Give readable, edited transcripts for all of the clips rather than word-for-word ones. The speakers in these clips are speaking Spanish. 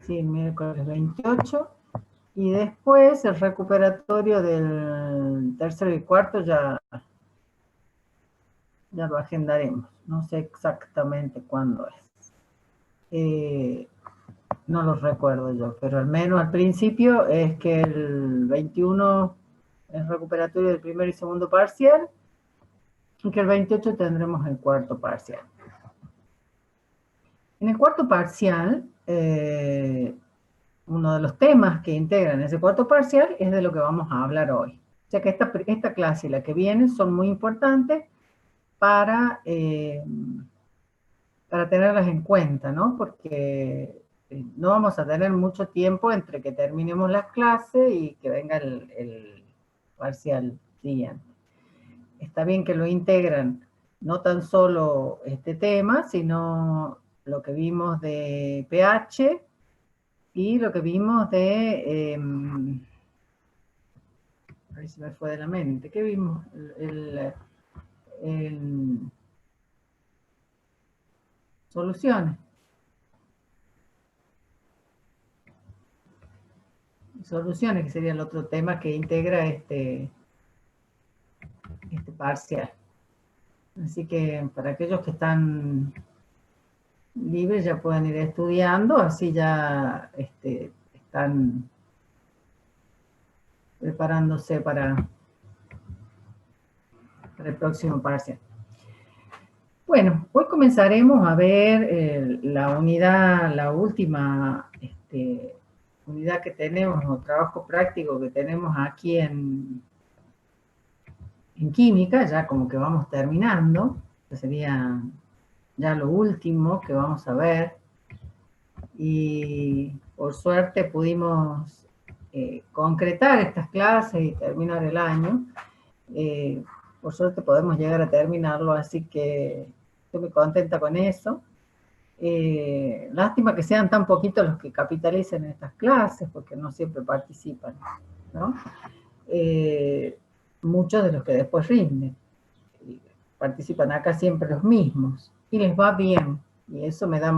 Sí, el miércoles 28. Y después el recuperatorio del tercero y cuarto ya lo agendaremos. No sé exactamente cuándo es. No lo recuerdo yo, pero al menos al principio es que el 21 es recuperatorio del primer y segundo parcial y que el 28 tendremos el cuarto parcial. En el cuarto parcial, uno de los temas que integran ese cuarto parcial es de lo que vamos a hablar hoy. O sea que esta clase y la que viene son muy importantes para tenerlas en cuenta, ¿no? Porque no vamos a tener mucho tiempo entre que terminemos las clases y que venga el parcial siguiente. Está bien que lo integran no tan solo este tema, sino lo que vimos de pH y lo que vimos de... a ver si me fue de la mente. ¿Qué vimos? Soluciones. Soluciones, que sería el otro tema que integra este parcial. Así que para aquellos que están libres ya pueden ir estudiando, así ya están preparándose para el próximo parcial. Bueno, hoy comenzaremos a ver la unidad, la última unidad que tenemos, o trabajo práctico que tenemos aquí en química, ya como que vamos terminando, que sería ya lo último que vamos a ver, y por suerte pudimos concretar estas clases y terminar el año. Por suerte podemos llegar a terminarlo, así que estoy muy contenta con eso. Lástima que sean tan poquitos los que capitalicen estas clases, porque no siempre participan, ¿no? Muchos de los que después rinden. Participan acá siempre los mismos, y les va bien, y eso me da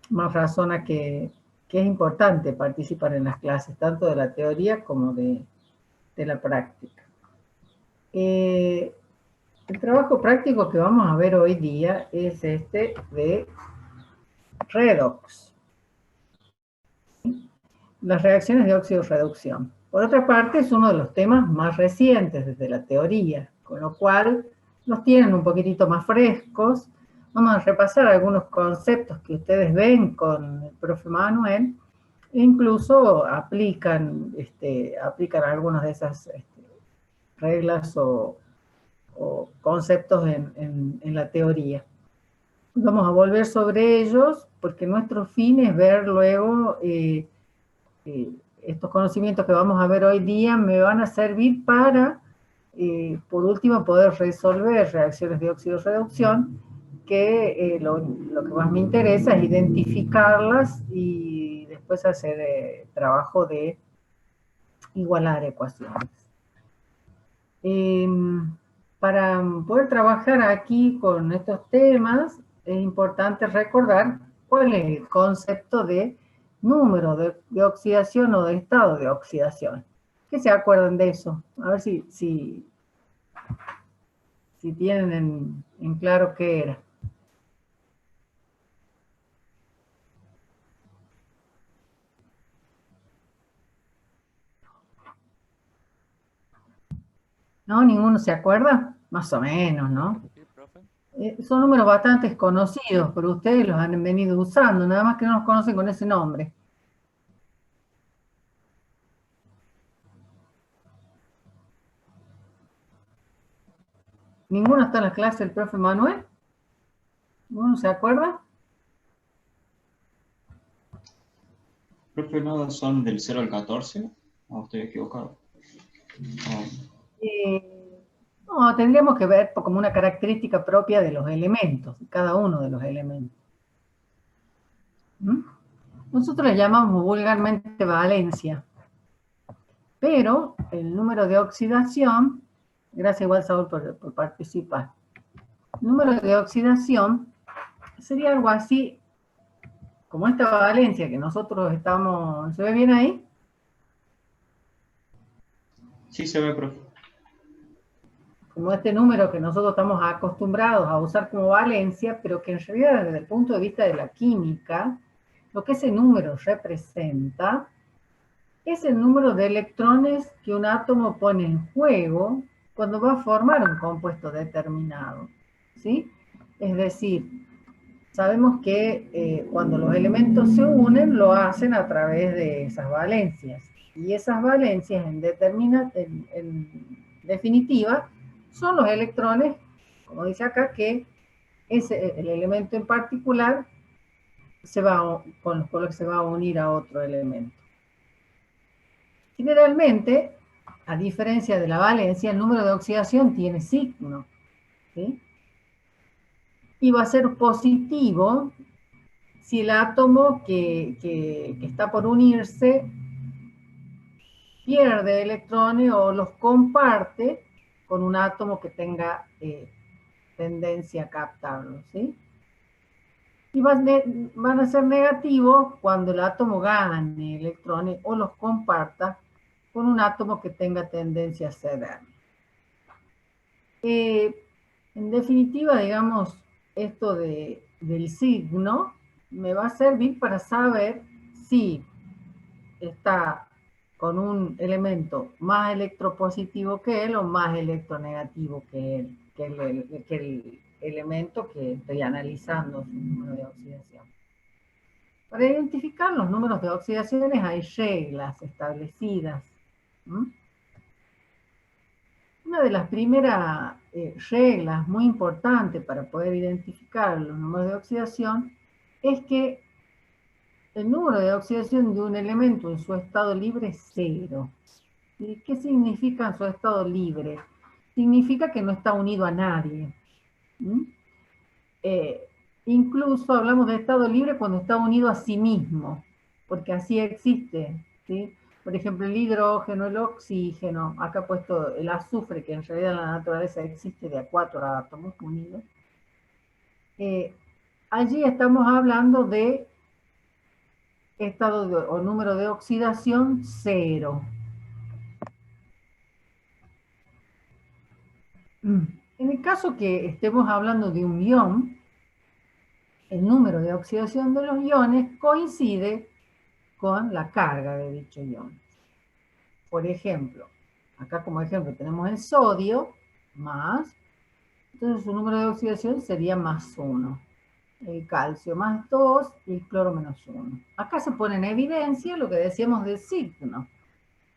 más razón a que es importante participar en las clases, tanto de la teoría como de la práctica. El trabajo práctico que vamos a ver hoy día es este de redox. Las reacciones de óxido-reducción. Por otra parte, es uno de los temas más recientes desde la teoría, con lo cual los tienen un poquitito más frescos. Vamos a repasar algunos conceptos que ustedes ven con el profe Manuel, e incluso aplican algunas de esas reglas o conceptos en la teoría. Vamos a volver sobre ellos porque nuestro fin es ver luego estos conocimientos que vamos a ver hoy día me van a servir para, por último, poder resolver reacciones de óxido-reducción, que lo que más me interesa es identificarlas y después hacer trabajo de igualar ecuaciones. Para poder trabajar aquí con estos temas, es importante recordar cuál es el concepto de número de oxidación o de estado de oxidación. ¿Qué se acuerdan de eso? A ver si tienen en claro qué era. ¿No? ¿Ninguno se acuerda? Más o menos, ¿no? Sí, profe. Son números bastante conocidos, pero ustedes los han venido usando, nada más que no los conocen con ese nombre. ¿Ninguno está en la clase del profe Manuel? ¿Ninguno se acuerda? Profe, ¿no son del 0 al 14? ¿O estoy equivocado? No, tendríamos que ver como una característica propia de los elementos, cada uno de los elementos. ¿Mm? Nosotros le llamamos vulgarmente valencia, pero el número de oxidación, gracias igual Saúl por participar, el número de oxidación sería algo así como esta valencia que nosotros estamos, ¿se ve bien ahí? Sí, se ve, profe. Como este número que nosotros estamos acostumbrados a usar como valencia, pero que en realidad desde el punto de vista de la química, lo que ese número representa es el número de electrones que un átomo pone en juego cuando va a formar un compuesto determinado, ¿sí? Es decir, sabemos que cuando los elementos se unen, lo hacen a través de esas valencias. Y esas valencias, en definitiva, son los electrones, como dice acá, que el elemento en particular con los que se va a unir a otro elemento. Generalmente, a diferencia de la valencia, el número de oxidación tiene signo, ¿sí? Y va a ser positivo si el átomo que está por unirse pierde electrones o los comparte con un átomo que tenga tendencia a captarlos, ¿sí? Y van a ser negativos cuando el átomo gane electrones o los comparta con un átomo que tenga tendencia a ceder. En definitiva, digamos, esto del signo me va a servir para saber si está con un elemento más electropositivo que él o más electronegativo que él, que el elemento que estoy analizando, su número de oxidación. Para identificar los números de oxidaciones hay reglas establecidas. Una de las primeras reglas muy importantes para poder identificar los números de oxidación es que el número de oxidación de un elemento en su estado libre es 0. ¿Y qué significa en su estado libre? Significa que no está unido a nadie. Incluso hablamos de estado libre cuando está unido a sí mismo, porque así existe, ¿sí? Por ejemplo, el hidrógeno, el oxígeno, acá he puesto el azufre, que en realidad en la naturaleza existe de a 4 átomos unidos. Allí estamos hablando de estado o número de oxidación 0. En el caso que estemos hablando de un ion, el número de oxidación de los iones coincide con la carga de dicho ion. Por ejemplo, acá como ejemplo tenemos el sodio más, entonces su número de oxidación sería más 1. El calcio más 2 y el cloro menos 1. Acá se pone en evidencia lo que decíamos del signo.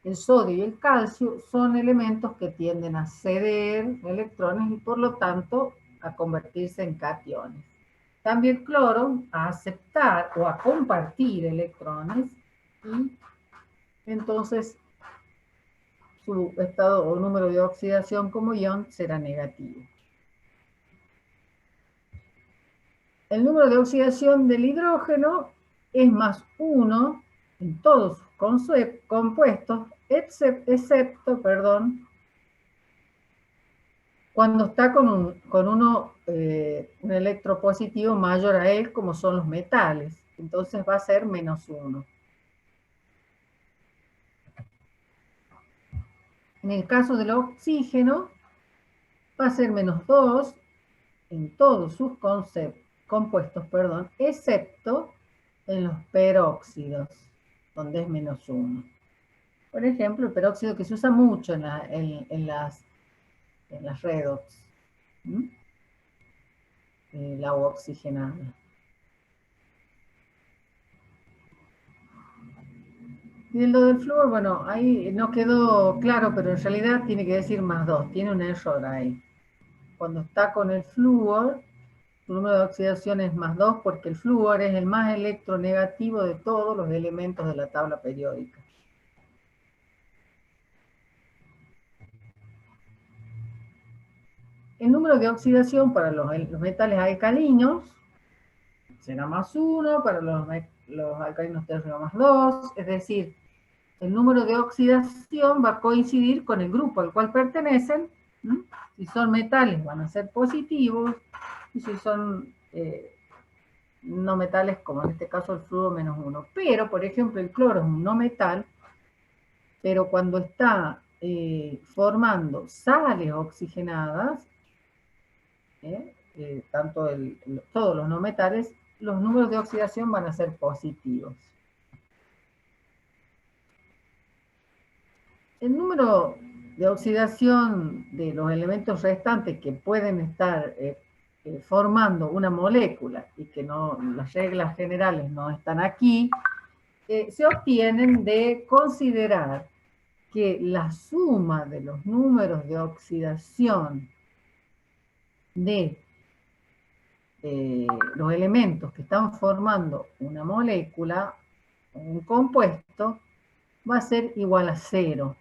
El sodio y el calcio son elementos que tienden a ceder electrones y por lo tanto a convertirse en cationes. Cambia el cloro a aceptar o a compartir electrones y entonces su estado o número de oxidación como ion será negativo. El número de oxidación del hidrógeno es más 1 en todos sus compuestos, excepto, cuando está con un electropositivo mayor a él, como son los metales. Entonces va a ser menos 1. En el caso del oxígeno, va a ser menos 2 en todos sus compuestos, excepto en los peróxidos, donde es menos 1. Por ejemplo, el peróxido que se usa mucho en las redox, el agua oxigenada. Y lo del flúor, bueno, ahí no quedó claro, pero en realidad tiene que decir más 2, tiene un error ahí. Cuando está con el flúor, su número de oxidación es más 2 porque el flúor es el más electronegativo de todos los elementos de la tabla periódica. El número de oxidación para los metales alcalinos será más 1, para los alcalinos térreos más 2, es decir, el número de oxidación va a coincidir con el grupo al cual pertenecen. Si son metales van a ser positivos, y si son no metales, como en este caso el flúor -1. Pero, por ejemplo, el cloro es un no metal, pero cuando está formando sales oxigenadas, todos los no metales, los números de oxidación van a ser positivos. El número de oxidación de los elementos restantes que pueden estar formando una molécula y que no, las reglas generales no están aquí, se obtienen de considerar que la suma de los números de oxidación de los elementos que están formando una molécula, un compuesto, va a ser igual a 0.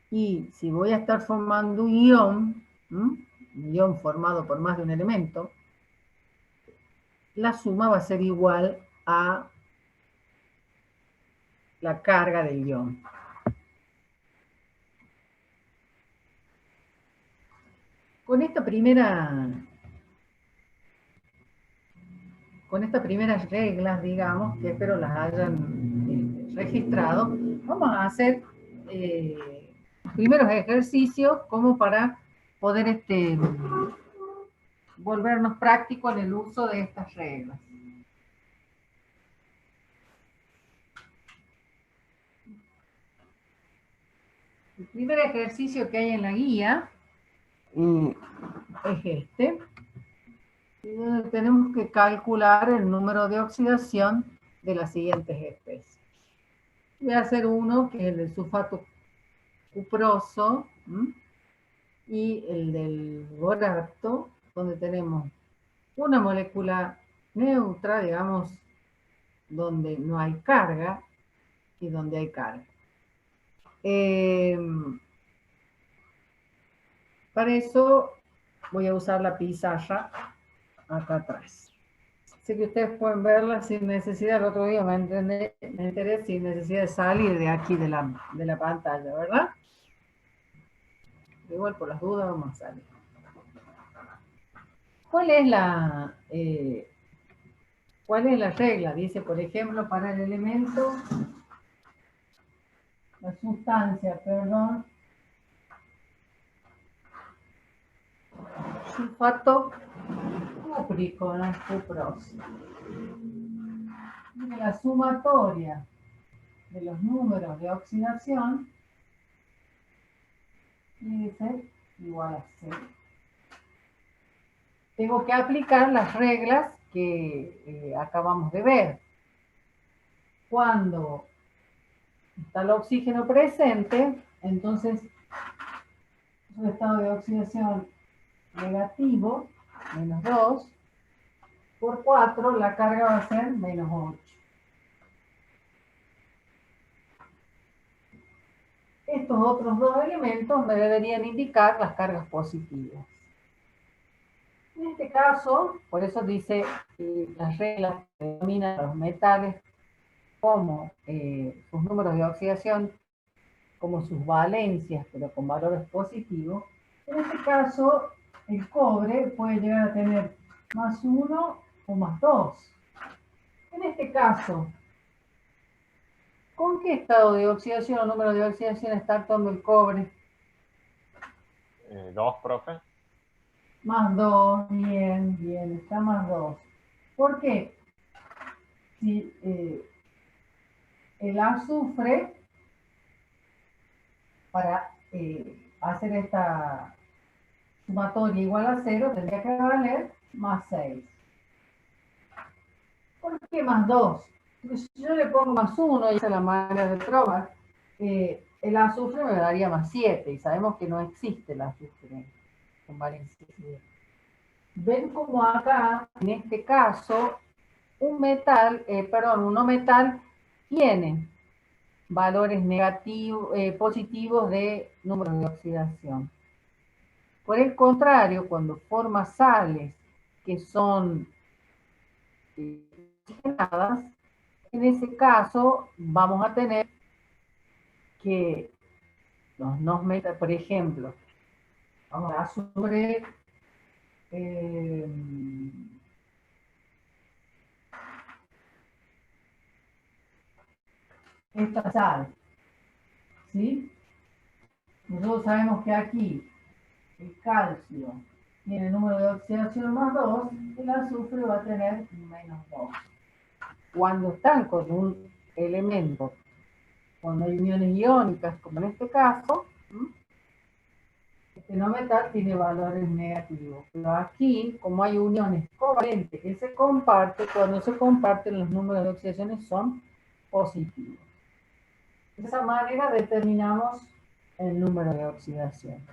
Y si voy a estar formando un ion formado por más de un elemento, la suma va a ser igual a la carga del ion. Con estas primeras reglas, digamos, que espero las hayan registrado, vamos a hacer primeros ejercicios como para poder volvernos prácticos en el uso de estas reglas. El primer ejercicio que hay en la guía es este, donde tenemos que calcular el número de oxidación de las siguientes especies. Voy a hacer uno que es el del sulfato cuproso y el del borato, donde tenemos una molécula neutra, digamos, donde no hay carga y donde hay carga. Para eso voy a usar la pizarra acá atrás. Sé que ustedes pueden verla sin necesidad, el otro día me enteré sin necesidad de salir de aquí de la pantalla, ¿verdad? Igual por las dudas vamos a salir. ¿Cuál es la regla? Dice, por ejemplo, para el elemento, la sustancia, perdón, sulfato cúprico, no cuproso. La sumatoria de los números de oxidación tiene que ser igual a 0. Tengo que aplicar las reglas que acabamos de ver. Cuando está el oxígeno presente, entonces su estado de oxidación negativo, menos 2, por 4, la carga va a ser menos 8. Estos otros dos elementos me deberían indicar las cargas positivas. En este caso, por eso dice las reglas que denominan a los metales como sus números de oxidación, como sus valencias, pero con valores positivos. En este caso, el cobre puede llegar a tener más 1 o más 2. En este caso, ¿con qué estado de oxidación o número de oxidación está actuando el cobre? 2, profe. Más 2, bien, está más 2. ¿Por qué? Si el azufre, para hacer esta sumatoria igual a 0, tendría que valer más 6. ¿Por qué más 2? Si yo le pongo más 1, y esa es la manera de probar, el azufre me daría más 7, y sabemos que no existe el azufre con valencia 7. Ven como acá, en este caso, un no metal tiene valores positivos de número de oxidación. Por el contrario, cuando forma sales que son oxigenadas, en ese caso vamos a tener que los metales, por ejemplo, vamos a azufre esta sal. ¿Sí? Nosotros sabemos que aquí el calcio tiene el número de oxidación más 2, el azufre va a tener menos 2. Cuando están con un elemento, cuando hay uniones iónicas, como en este caso, este no metal tiene valores negativos. Pero aquí, como hay uniones covalentes que se comparten, cuando se comparten los números de oxidaciones son positivos. De esa manera determinamos el número de oxidación.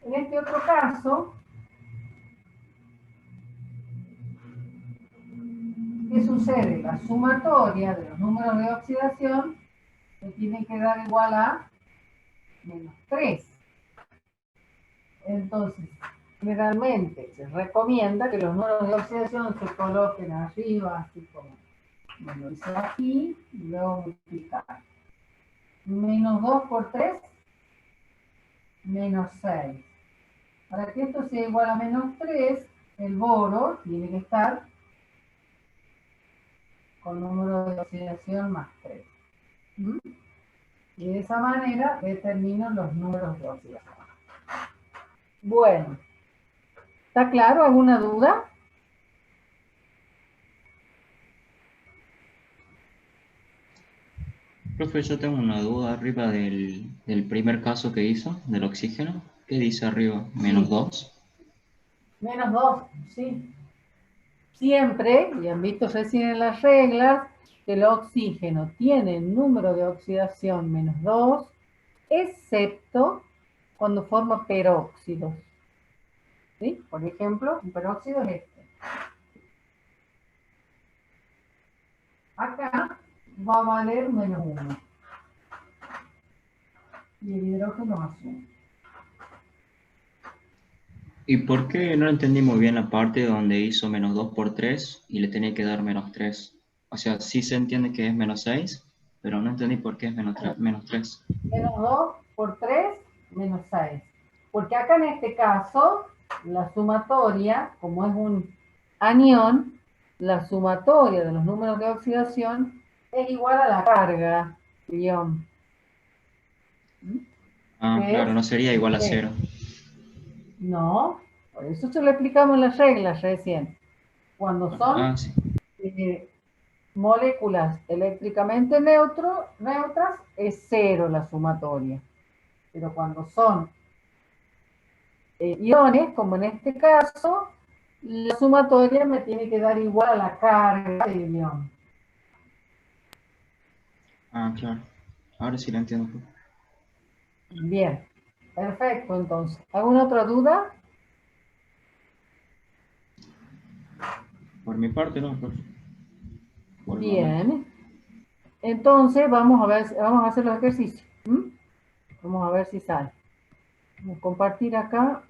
En este otro caso, ¿qué sucede? La sumatoria de los números de oxidación me tiene que dar igual a menos 3. Entonces, generalmente se recomienda que los números de oxidación se coloquen arriba, así como lo hice aquí, y luego multiplicar. Menos 2 por 3, menos 6. Para que esto sea igual a menos 3, el boro tiene que estar con número de oxidación más 3. Y de esa manera determino los números de oxidación. Bueno, ¿está claro? ¿Alguna duda? Profe, yo tengo una duda arriba del primer caso que hizo, del oxígeno. ¿Qué dice arriba? ¿Menos Sí. 2? Menos 2, sí. Siempre, y han visto recién en las reglas, que el oxígeno tiene el número de oxidación menos 2, excepto cuando forma peróxidos. ¿Sí? Por ejemplo, un peróxido es este. Acá va a valer menos 1. Y el hidrógeno azul. ¿Y por qué no entendí muy bien la parte donde hizo menos 2 por 3 y le tenía que dar menos 3? O sea, sí se entiende que es menos 6, pero no entendí por qué es menos 3. Menos 3. Menos 2 por 3, menos 6. Porque acá en este caso, la sumatoria, como es un anión, la sumatoria de los números de oxidación es igual a la carga de ion. Ah, Que claro, es no sería igual a 0. No, por eso se lo explicamos en las reglas recién. Cuando son Ah, sí. eh, moléculas eléctricamente neutras, es 0 la sumatoria. Pero cuando son iones, como en este caso, la sumatoria me tiene que dar igual a la carga del ion. Ah, claro. Ahora sí lo entiendo. Bien, perfecto entonces. ¿Alguna otra duda? Por mi parte, no, profe. Por el momento. Bien. Entonces vamos a ver, vamos a hacer los ejercicios. Vamos a ver si sale. Vamos a compartir acá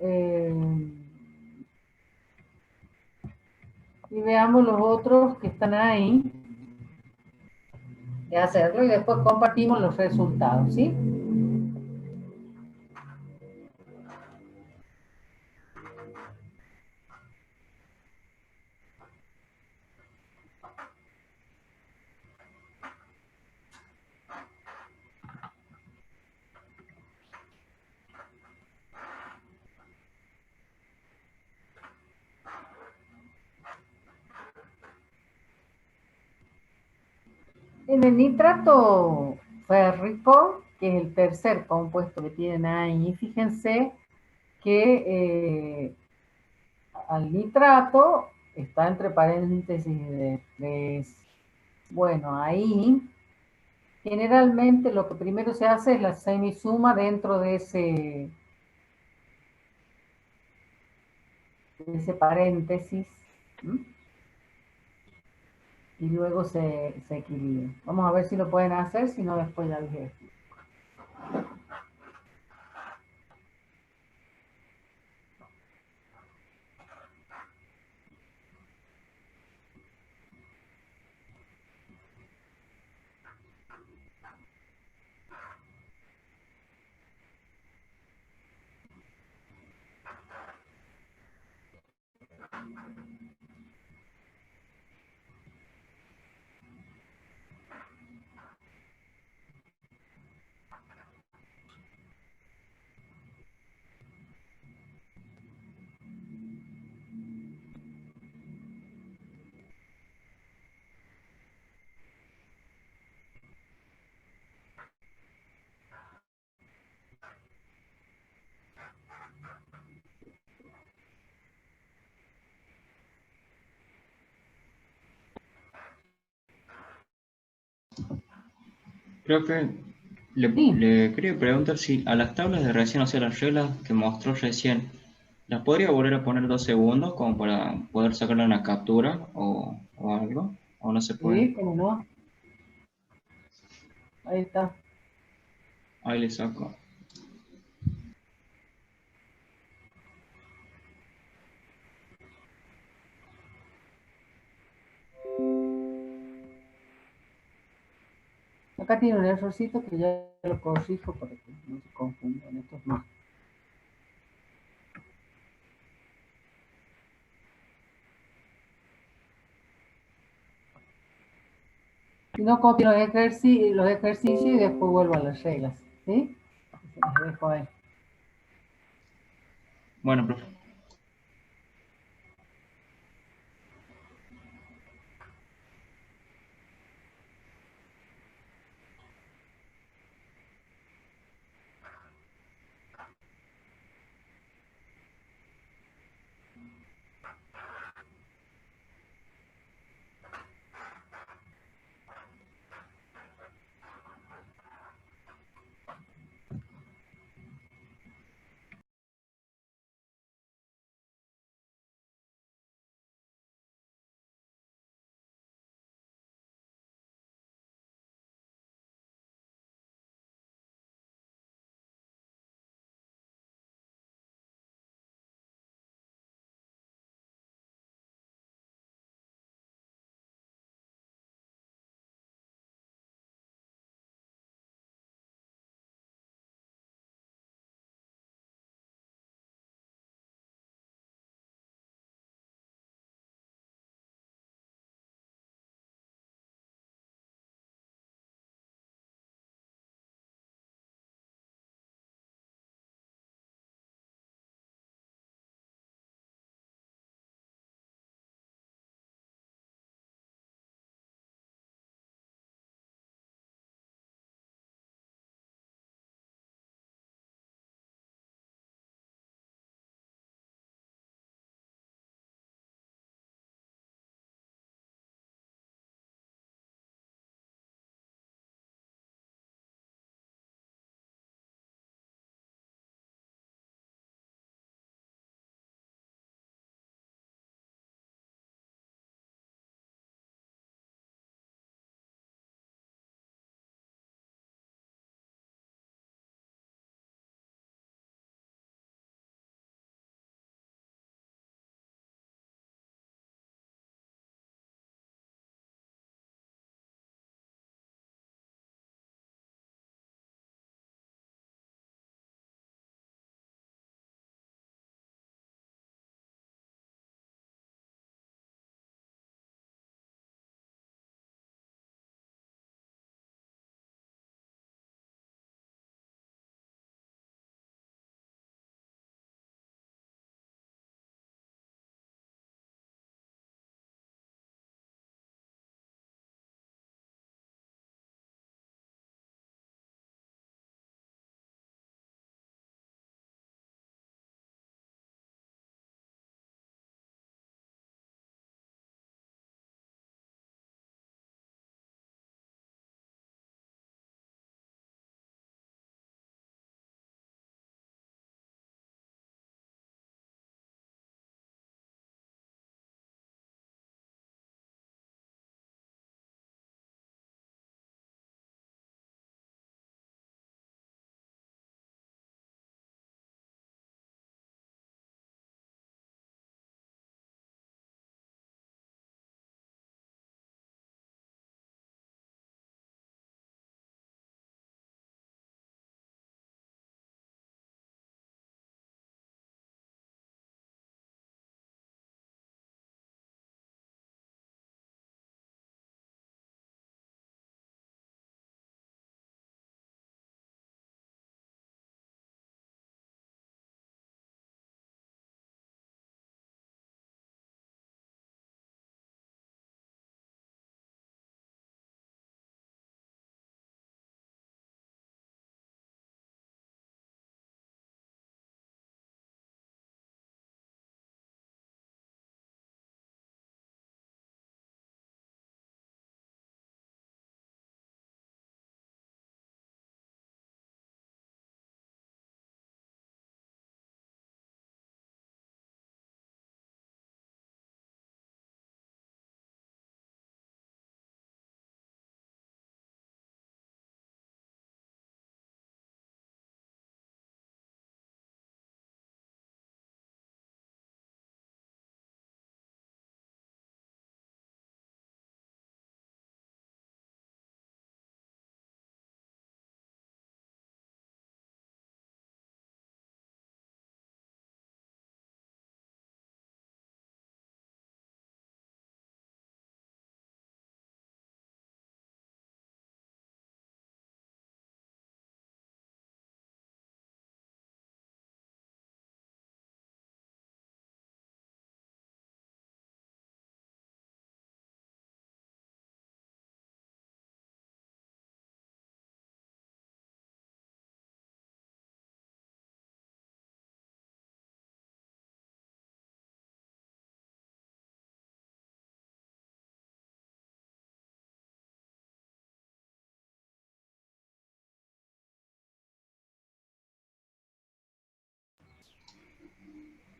y veamos los otros que están ahí. Y hacerlo y después compartimos los resultados, ¿sí? En el nitrato férrico, que es el tercer compuesto que tienen ahí, fíjense que al nitrato está entre paréntesis de 3. Bueno, ahí generalmente lo que primero se hace es la semisuma dentro de ese paréntesis. Y luego se equilibra. Vamos a ver si lo pueden hacer, si no después ya dije. Profe, Sí, le quería preguntar si a las tablas de recién, o sea, las reglas que mostró recién, ¿las podría volver a poner 2 segundos como para poder sacarle una captura o algo? ¿O no se puede? sí, cómo no. Ahí está. Ahí le saco. Acá tiene un errorcito que ya lo corrijo para que no se confundan estos más. Si no, copio los ejercicios y después vuelvo a las reglas. ¿Sí? Se las dejo ahí. Bueno, profe.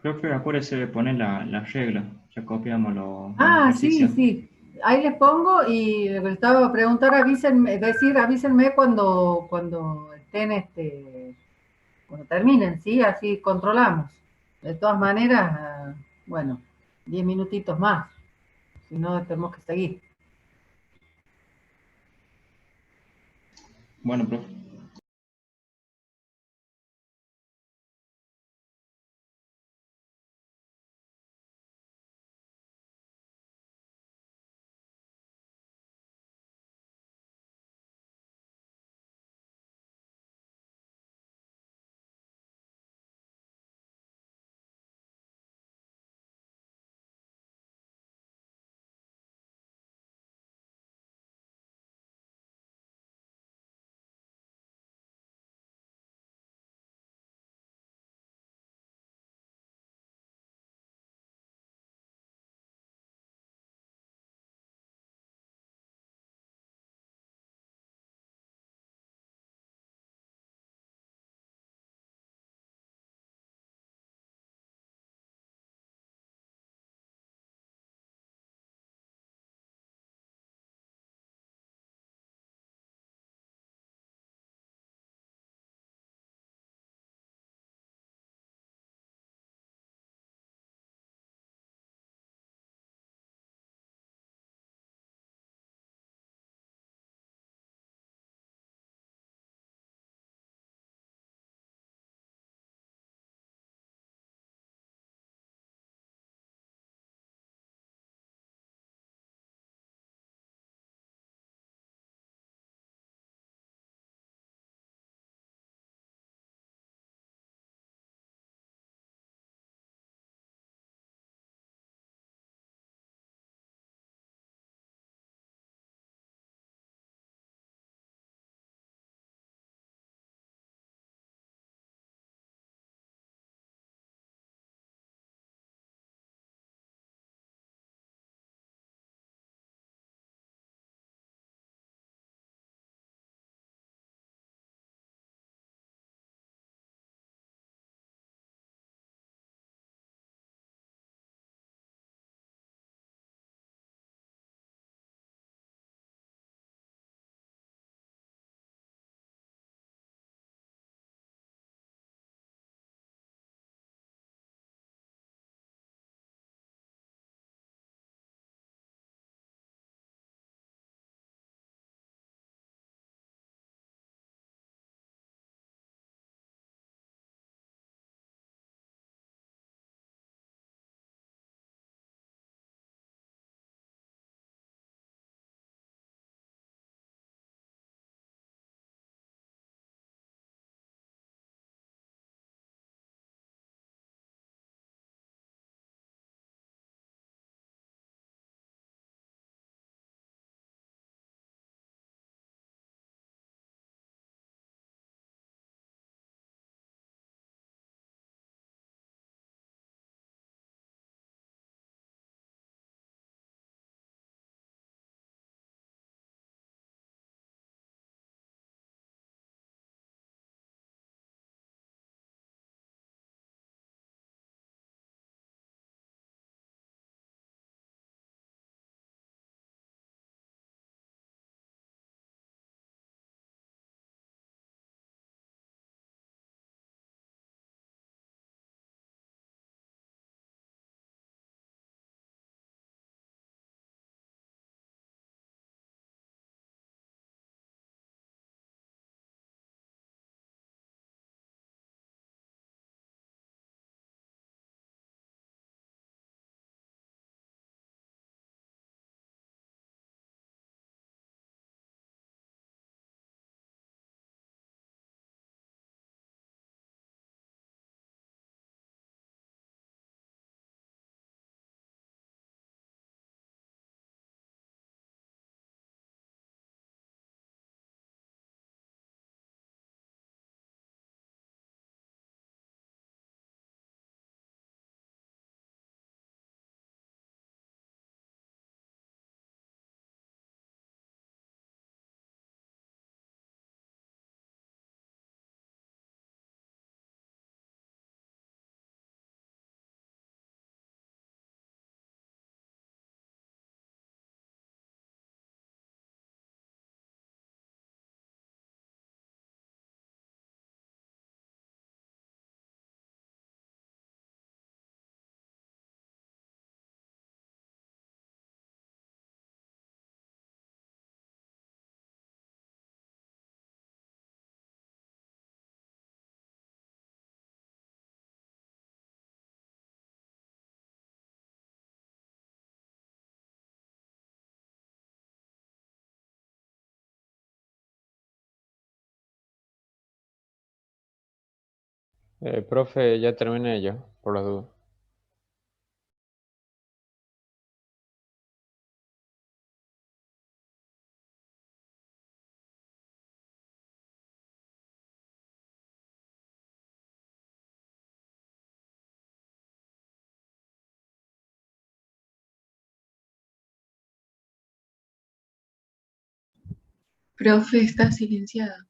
Profe, acuérdese de poner la regla. Ya copiamos los Ah, sí, ejercicios. sí. Ahí les pongo y les estaba a preguntar, avísenme, avísenme cuando estén, cuando terminen, ¿sí? Así controlamos. De todas maneras, bueno, 10 minutitos más, si no tenemos que seguir. Bueno, profe. Profe, ya terminé yo, por las dudas. Profe, está silenciada.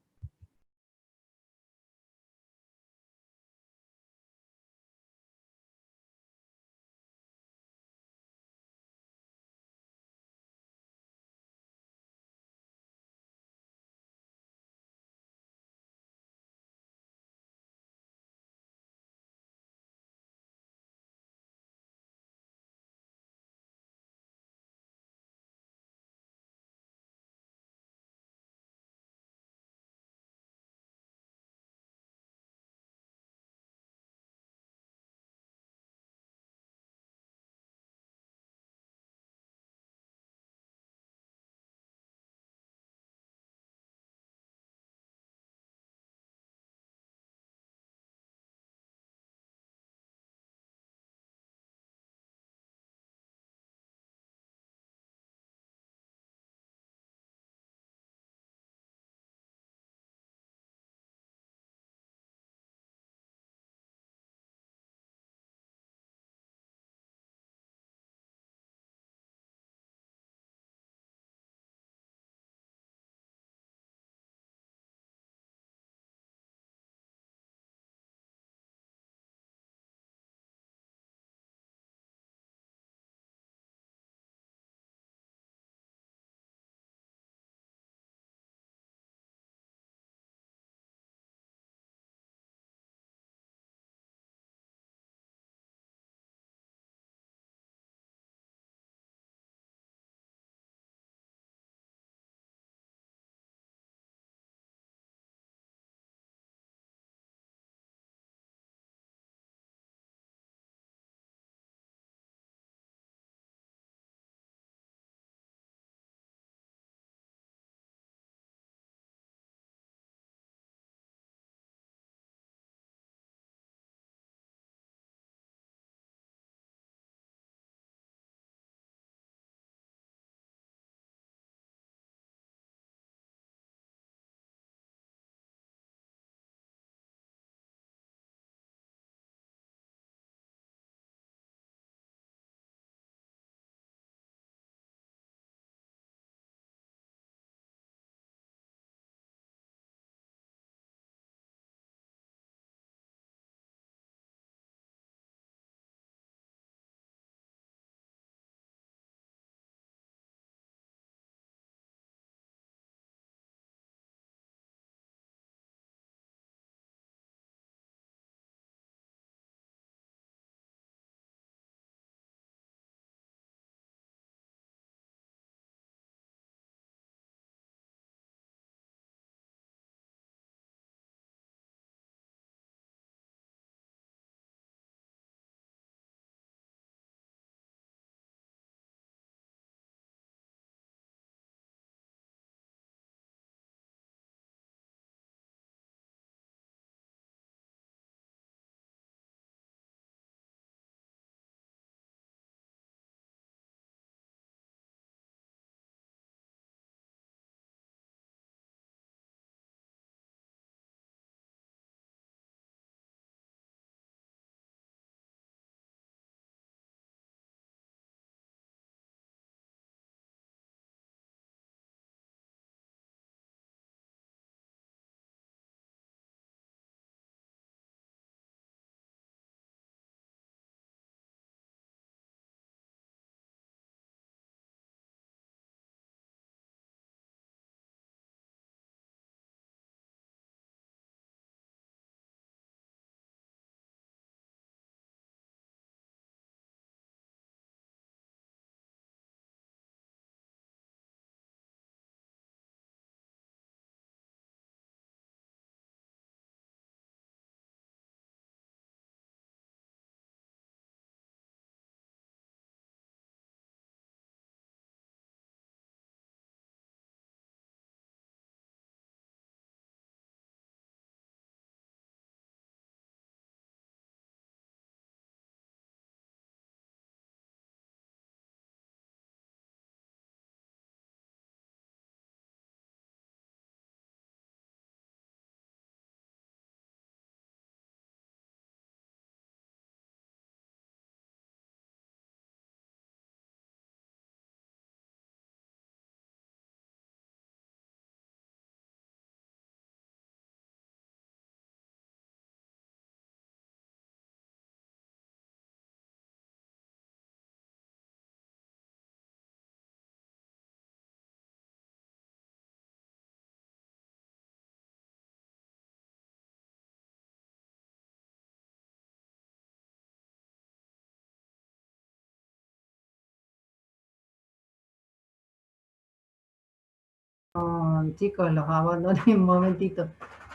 Perdón, chicos, los abandoné un momentito.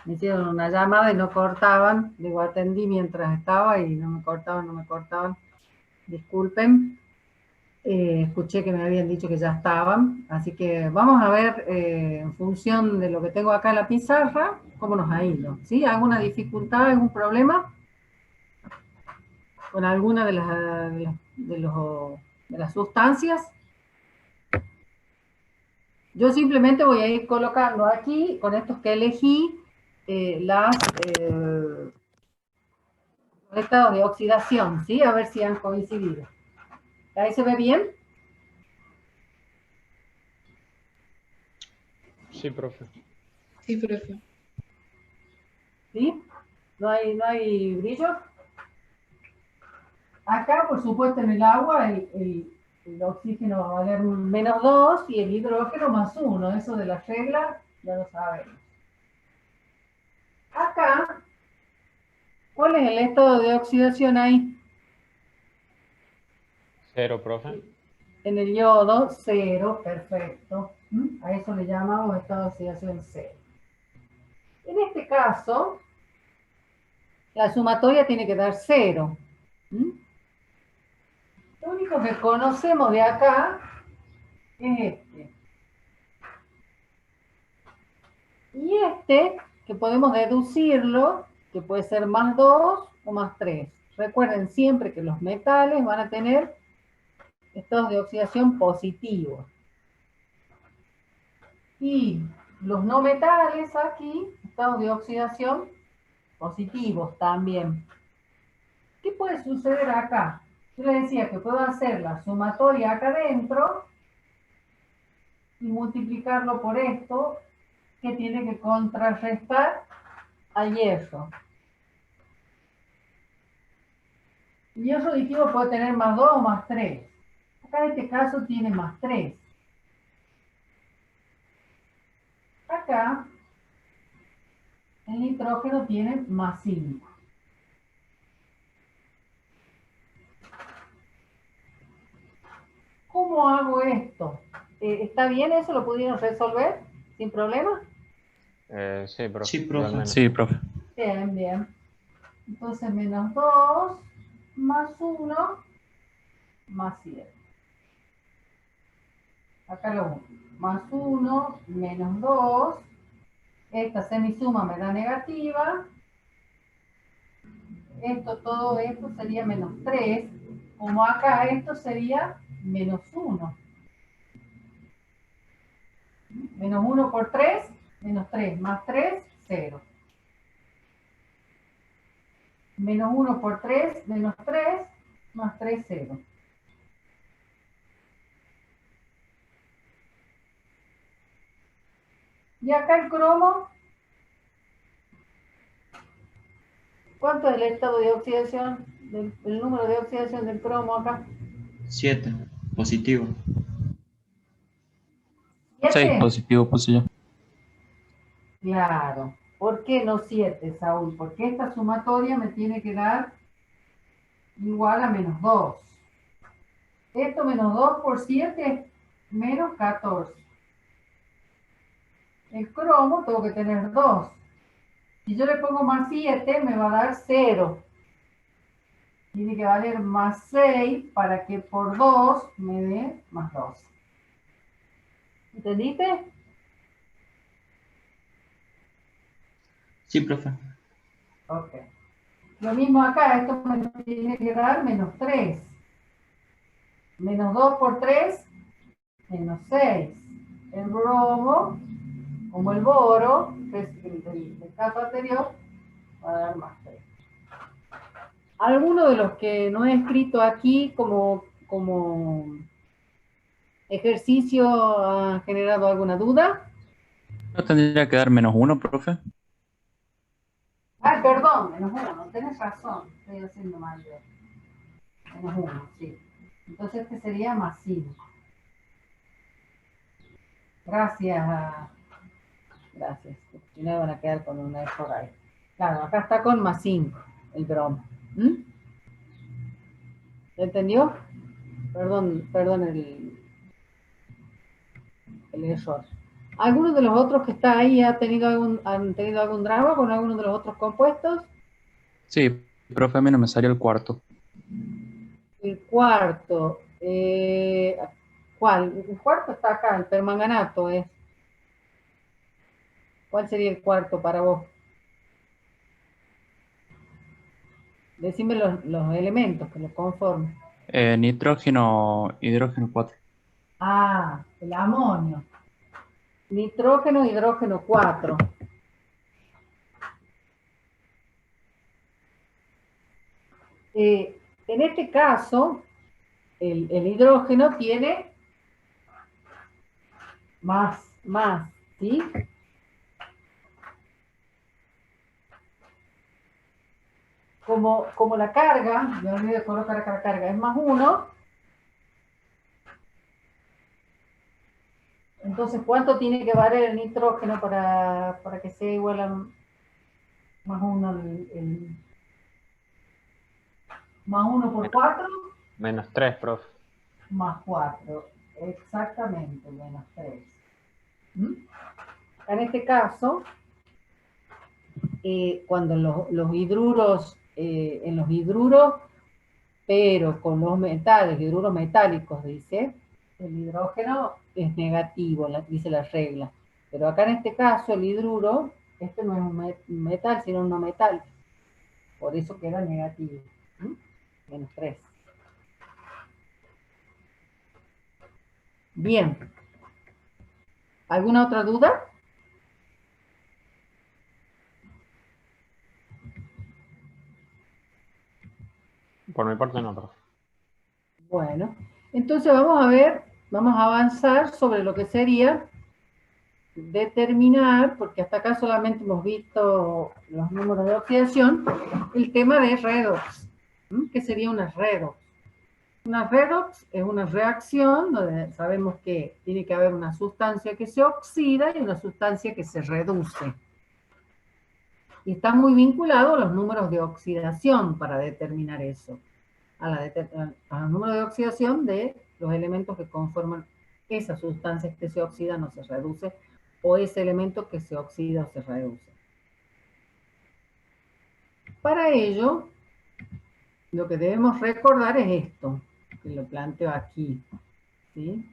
Me hicieron una llamada y no cortaban. Digo, atendí mientras estaba y no me cortaban, no me cortaban. Disculpen. Escuché que me habían dicho que ya estaban. Así que vamos a ver, en función de lo que tengo acá en la pizarra, cómo nos ha ido. ¿Sí? ¿Alguna dificultad, algún problema con alguna de las sustancias? Yo simplemente voy a ir colocando aquí, con estos que elegí, los estados de oxidación, ¿sí? A ver si han coincidido. ¿Ahí se ve bien? Sí, profe. Sí, profe. ¿Sí? ¿No hay brillo? Acá, por supuesto, en el agua, el oxígeno va a valer un -2 y el hidrógeno +1. Eso de las reglas ya lo sabemos. Acá, ¿cuál es el estado de oxidación ahí? 0, profe. En el yodo, 0, perfecto. A eso le llamamos estado de oxidación 0. En este caso, la sumatoria tiene que dar 0. Lo único que conocemos de acá es este. Y este, que podemos deducirlo, que puede ser +2 o +3. Recuerden siempre que los metales van a tener estados de oxidación positivos. Y los no metales aquí, estados de oxidación positivos también. ¿Qué puede suceder acá? Yo les decía que puedo hacer la sumatoria acá adentro y multiplicarlo por esto, que tiene que contrarrestar a hierro. El hierro aditivo puede tener +2 o +3. Acá en este caso tiene +3. Acá el nitrógeno tiene +5. ¿Cómo hago esto? ¿Está bien eso? ¿Lo pudieron resolver sin problema? Sí, profe. Sí, profe. Igualmente. Sí, profe. Bien, bien. Entonces -2 +1 +7. Acá lo uno. +1 -2. Esta semisuma me da negativa. Todo esto sería -3. Como acá esto sería -1. -1 por 3, -3, +3, 0. -1 por 3, -3, +3, 0. Y acá el cromo, ¿cuánto es el estado de oxidación? El número de oxidación del cromo acá. 7, positivo. 6, 7. positivo puse yo. Claro. ¿Por qué no 7, Saúl? Porque esta sumatoria me tiene que dar igual a -2. Esto -2 por 7, -14. El cromo tengo que tener 2. Si yo le pongo +7, me va a dar 0. Tiene que valer +6 para que por 2 me dé +2. ¿Entendiste? Sí, profe. Ok. Lo mismo acá, esto me tiene que dar -3. -2 por 3, -6. El bromo, como el boro, que es el caso anterior, va a dar +3. ¿Alguno de los que no he escrito aquí como ejercicio ha generado alguna duda? ¿No tendría que dar -1, profe? Ah, perdón, -1, tenés razón, estoy haciendo mal yo. -1, sí. Entonces este sería +5. Gracias, gracias. Si no van a quedar con una error ahí. Claro, acá está con +5 el bromo. ¿Entendió? Perdón el error. ¿Alguno de los otros que está ahí han tenido algún drama con alguno de los otros compuestos? Sí, profe, a mí no me salió el cuarto. El cuarto, ¿cuál? El cuarto está acá, el permanganato es. ¿Cuál sería el cuarto para vos? Decime los elementos que lo conforman. Nitrógeno, hidrógeno 4. Ah, el amonio. Nitrógeno, hidrógeno 4. En este caso, el hidrógeno tiene más, ¿sí? Como la carga, me olvidé de colocar acá la carga, es +1, entonces, ¿cuánto tiene que valer el nitrógeno para que sea igual a +1 +1 por 4? -3, profe. +4, exactamente, -3. En este caso, cuando los hidruros, en los hidruros, pero con los metales, hidruros metálicos, dice, el hidrógeno es negativo, dice la regla. Pero acá en este caso, el hidruro, este no es un metal, sino un no metal. Por eso queda negativo. -3. Bien. ¿Alguna otra duda? Por mi parte no, profe. Bueno, entonces vamos a avanzar sobre lo que sería determinar, porque hasta acá solamente hemos visto los números de oxidación, el tema de redox. ¿Qué sería una redox? Una redox es una reacción donde sabemos que tiene que haber una sustancia que se oxida y una sustancia que se reduce. Y está muy vinculado a los números de oxidación para determinar eso. A los números de oxidación de los elementos que conforman esa sustancia que se oxida o se reduce, o ese elemento que se oxida o se reduce. Para ello, lo que debemos recordar es esto, que lo planteo aquí, ¿sí?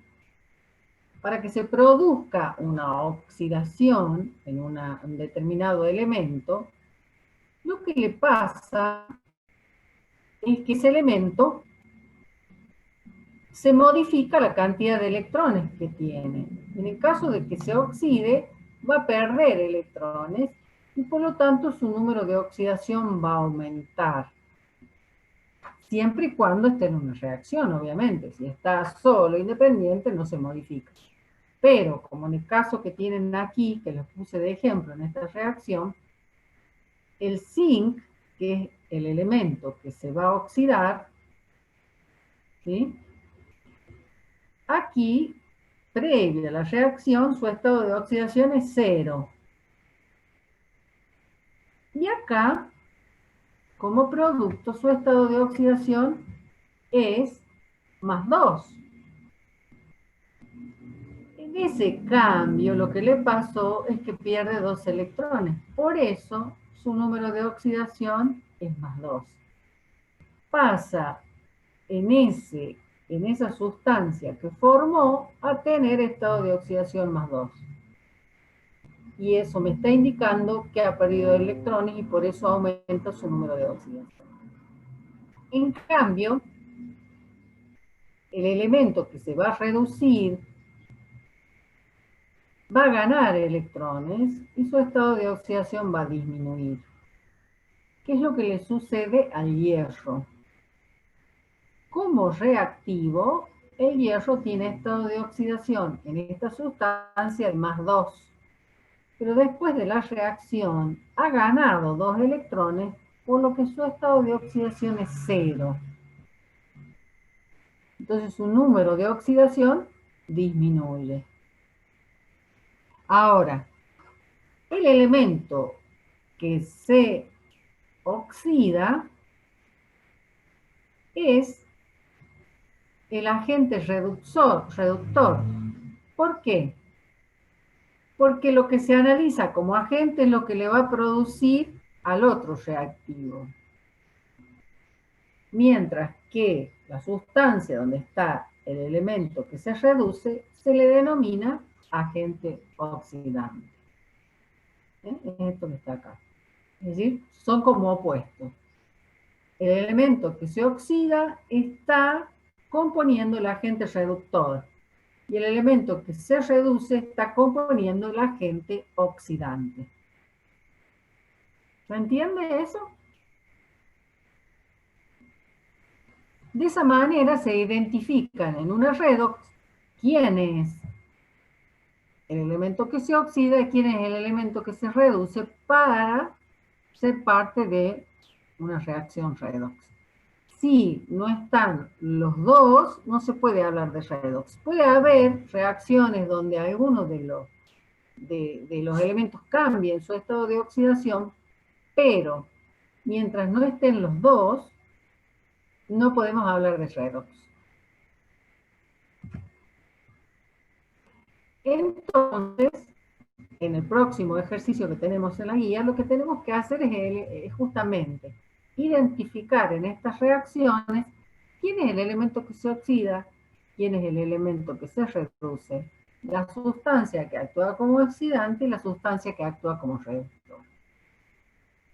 Para que se produzca una oxidación en un determinado elemento, lo que le pasa es que ese elemento se modifica la cantidad de electrones que tiene. En el caso de que se oxide, va a perder electrones y por lo tanto su número de oxidación va a aumentar. Siempre y cuando esté en una reacción, obviamente. Si está solo, independiente, no se modifica. Pero, como en el caso que tienen aquí, que les puse de ejemplo en esta reacción, el zinc, que es el elemento que se va a oxidar, ¿sí? Aquí, previo a la reacción, su estado de oxidación es 0. Y acá, como producto, su estado de oxidación es +2. En ese cambio, lo que le pasó es que pierde 2 electrones. Por eso, su número de oxidación es +2. Pasa en esa sustancia que formó a tener estado de oxidación +2. Y eso me está indicando que ha perdido electrones y por eso aumenta su número de oxidación. En cambio, el elemento que se va a reducir va a ganar electrones y su estado de oxidación va a disminuir. ¿Qué es lo que le sucede al hierro? Como reactivo, el hierro tiene estado de oxidación en esta sustancia de +2. Pero después de la reacción ha ganado 2 electrones, por lo que su estado de oxidación es 0. Entonces su número de oxidación disminuye. Ahora, el elemento que se oxida es el agente reductor. ¿Por qué? porque lo que se analiza como agente es lo que le va a producir al otro reactivo. Mientras que la sustancia donde está el elemento que se reduce se le denomina agente oxidante. Es esto que está acá. Es decir, son como opuestos. El elemento que se oxida está componiendo el agente reductor y el elemento que se reduce está componiendo el agente oxidante. ¿Se entiende eso? De esa manera se identifican en una redox quién es el elemento que se oxida y quién es el elemento que se reduce para ser parte de una reacción redox. Si no están los dos, no se puede hablar de redox. Puede haber reacciones donde alguno de los elementos cambie su estado de oxidación, pero mientras no estén los dos, no podemos hablar de redox. Entonces, en el próximo ejercicio que tenemos en la guía, lo que tenemos que hacer es justamente identificar en estas reacciones quién es el elemento que se oxida, quién es el elemento que se reduce, la sustancia que actúa como oxidante y la sustancia que actúa como reductor.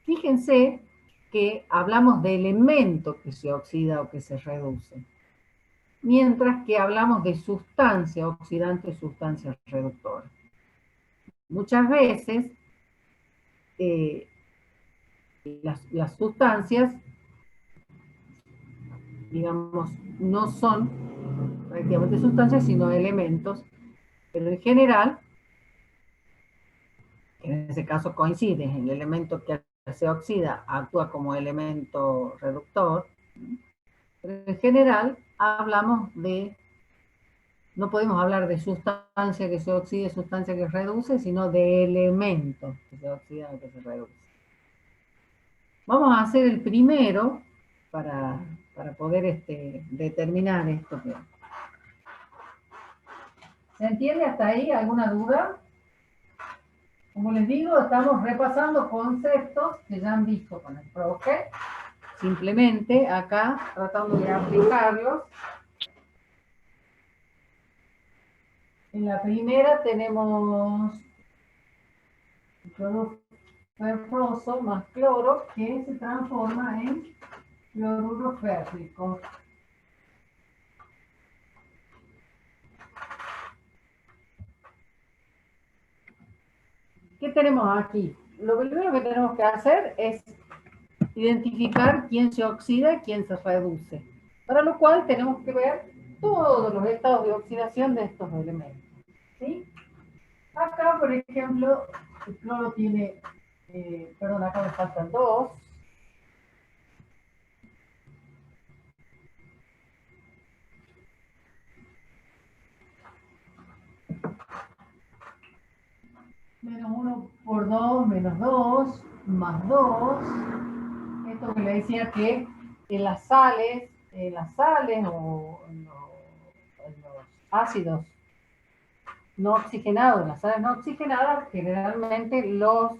Fíjense que hablamos de elemento que se oxida o que se reduce, mientras que hablamos de sustancia oxidante y sustancia reductora. Muchas veces las sustancias, digamos, no son prácticamente sustancias, sino elementos, pero en general, en ese caso coincide, el elemento que se oxida actúa como elemento reductor, pero en general hablamos de, no podemos hablar de sustancia que se oxida y sustancia que se reduce, sino de elementos que se oxidan y que se reducen. Vamos a hacer el primero para poder determinar esto. ¿Se entiende hasta ahí? ¿Alguna duda? Como les digo, estamos repasando conceptos que ya han visto con el profe. Simplemente acá tratando de aplicarlos. En la primera tenemos cloruro ferroso más cloro que se transforma en cloruro férrico. ¿Qué tenemos aquí? Lo primero que tenemos que hacer es identificar quién se oxida y quién se reduce. Para lo cual tenemos que ver todos los estados de oxidación de estos elementos. ¿Sí? Acá, por ejemplo, el cloro tiene, perdón, acá me faltan dos. Menos 1 por 2, menos 2, más 2. Esto que le decía que en las sales o en los ácidos no oxigenados, en las sales no oxigenadas, generalmente los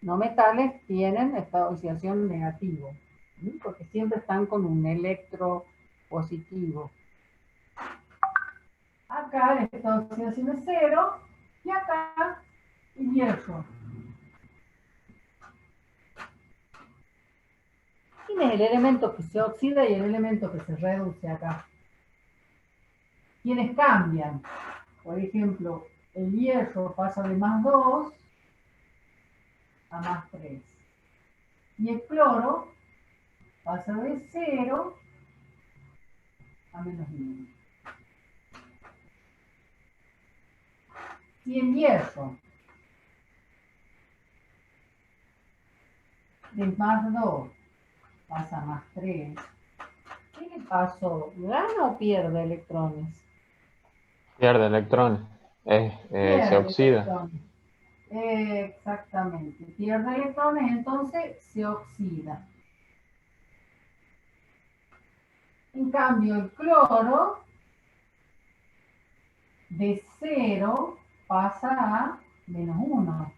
no metales tienen estado de oxidación negativo, ¿sí? Porque siempre están con un electro positivo. Acá el estado de oxidación es 0 y acá el hierro. ¿Quién es el elemento que se oxida y el elemento que se reduce acá? ¿Quiénes cambian? Por ejemplo, el hierro pasa de más 2 a más 3. Y el cloro pasa de 0 a menos 1. Y el hierro de más 2 pasa a más 3. ¿Qué le pasó? ¿Gana o pierde electrones? Pierde electrones. Se oxida. Electrones. Exactamente. Pierde electrones, entonces se oxida. En cambio, el cloro de 0 pasa a menos 1.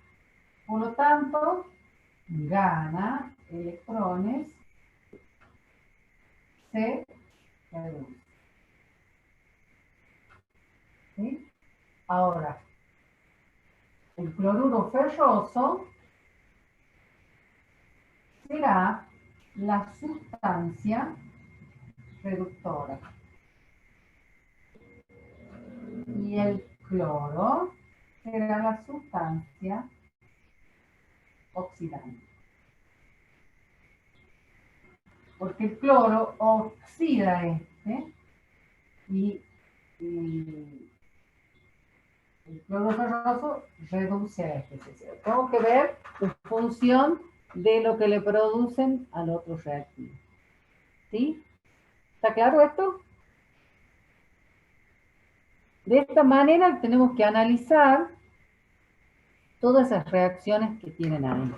Por lo tanto, gana electrones, se reduce. ¿Sí? Ahora, el cloruro ferroso será la sustancia reductora. Y el cloro será la sustancia oxidante. Porque el cloro oxida y el cloro ferroso reduce a este. Tengo que ver en función de lo que le producen al otro reactivo. ¿Sí? ¿Está claro esto? De esta manera tenemos que analizar todas esas reacciones que tienen ahí.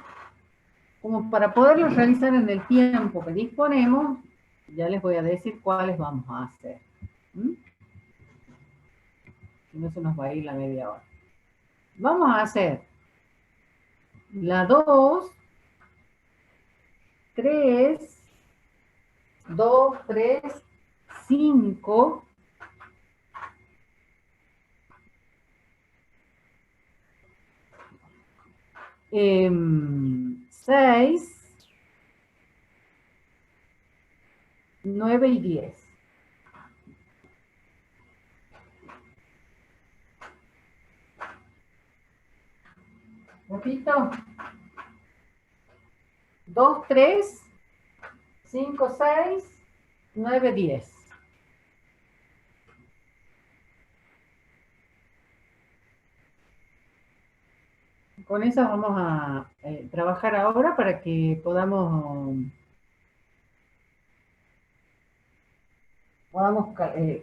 Como para poderlas realizar en el tiempo que disponemos, ya les voy a decir cuáles vamos a hacer. Si no se nos va a ir la media hora. Vamos a hacer la 2, 3, 2, 3, 5, 6, 9 y 10. Repito. 2, 3, 5, 6, 9, 10. Con eso vamos a trabajar ahora para que podamos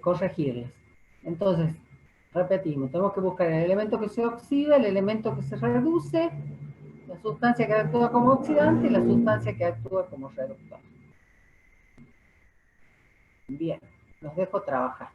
corregirlas. Entonces, repetimos, tenemos que buscar el elemento que se oxida, el elemento que se reduce, la sustancia que actúa como oxidante y la sustancia que actúa como reductor. Bien, los dejo trabajar.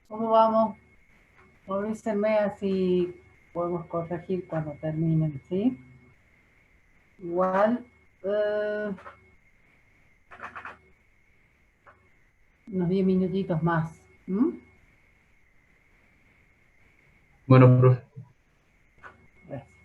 ¿Cómo vamos? Avísenme así podemos corregir cuando terminen, ¿sí? Igual, unos 10 minutitos más. ¿M? Bueno, profe. Gracias.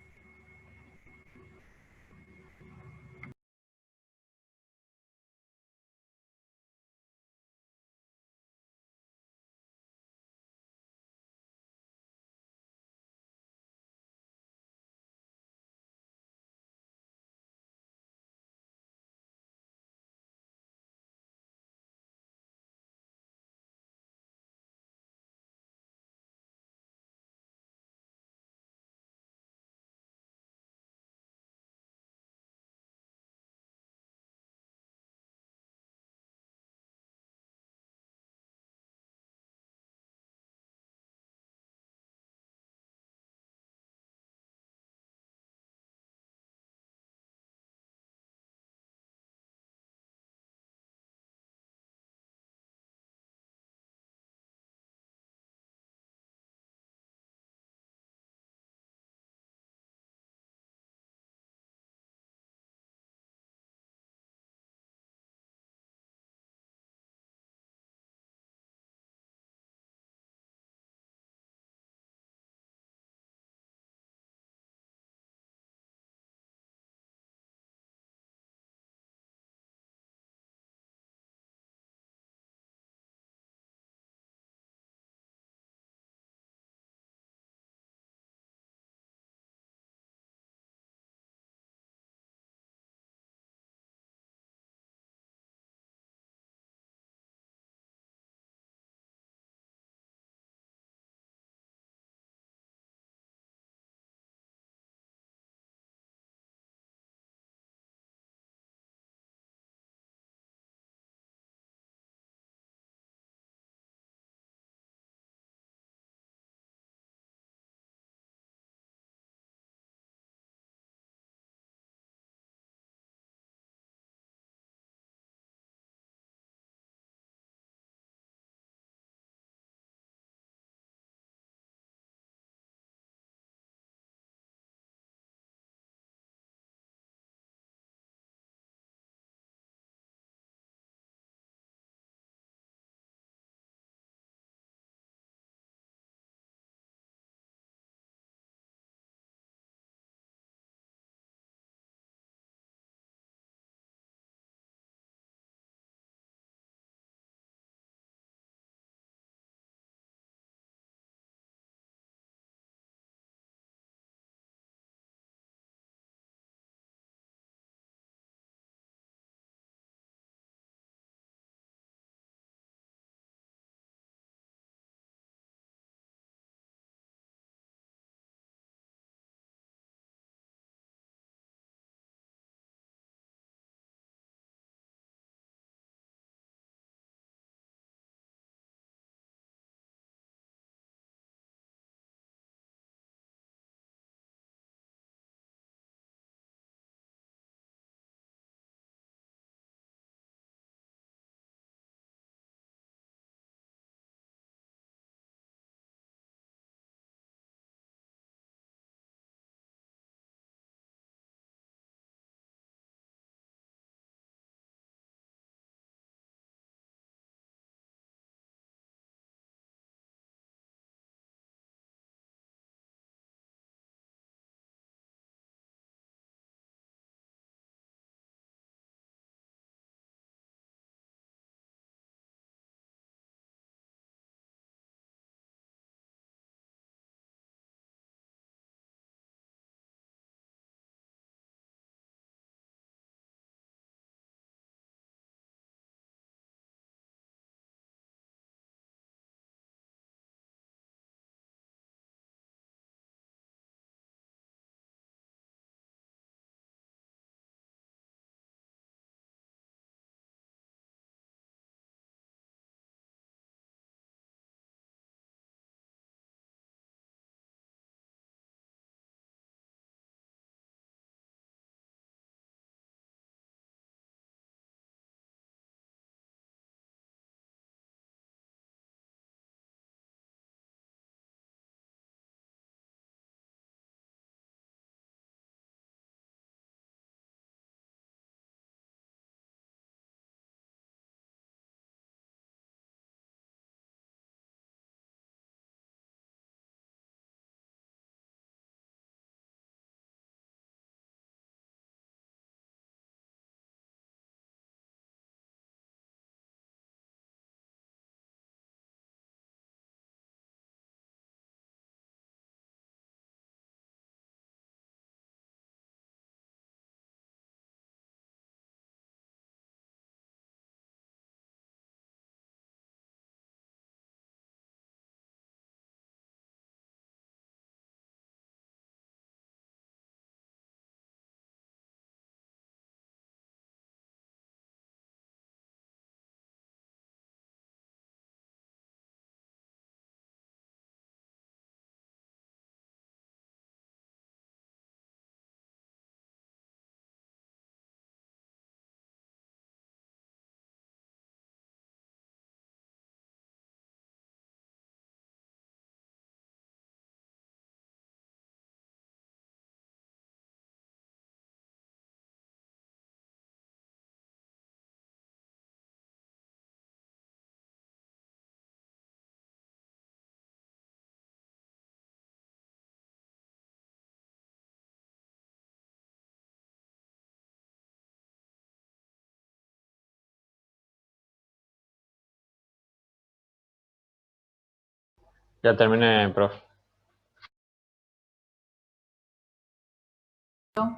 Ya terminé, profe.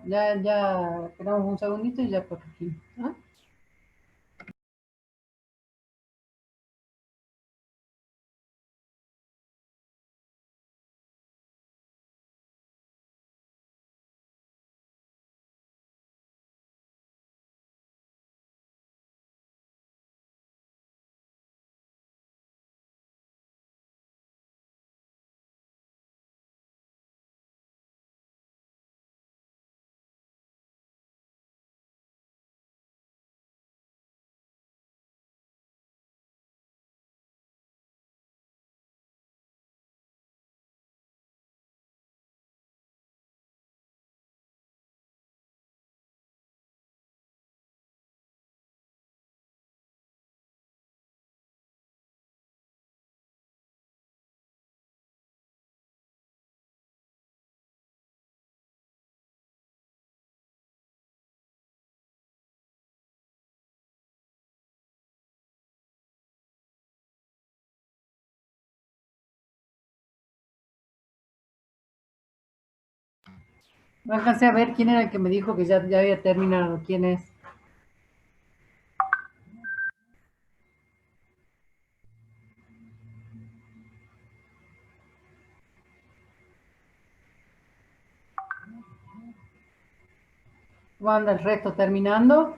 Ya esperamos un segundito y ya corregimos. ¿Ah? No alcancé a ver quién era el que me dijo que ya había terminado. ¿Quién es? ¿Cómo anda el resto terminando?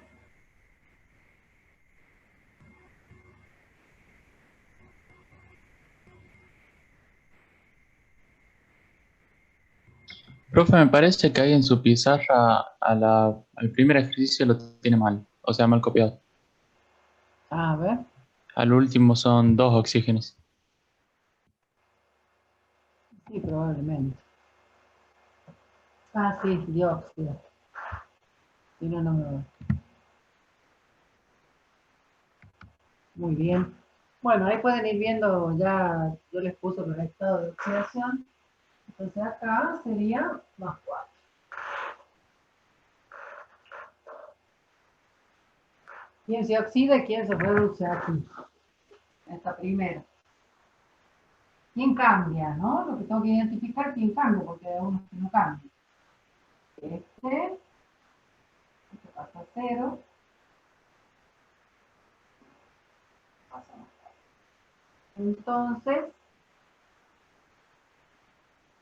Profe, me parece que ahí en su pizarra al primer ejercicio lo tiene mal, o sea, mal copiado. A ver. Al último son 2 oxígenos. Sí, probablemente. Ah, sí, dióxido. Si no, no me va. Muy bien. Bueno, ahí pueden ir viendo, ya yo les puse el estado de oxidación. Entonces acá sería más 4. ¿Quién se oxida y quién se reduce aquí? Esta primera. ¿Quién cambia, no? Lo que tengo que identificar, ¿quién cambia? Porque hay unos que no cambian. Este pasa a 0, pasa a 4. Entonces,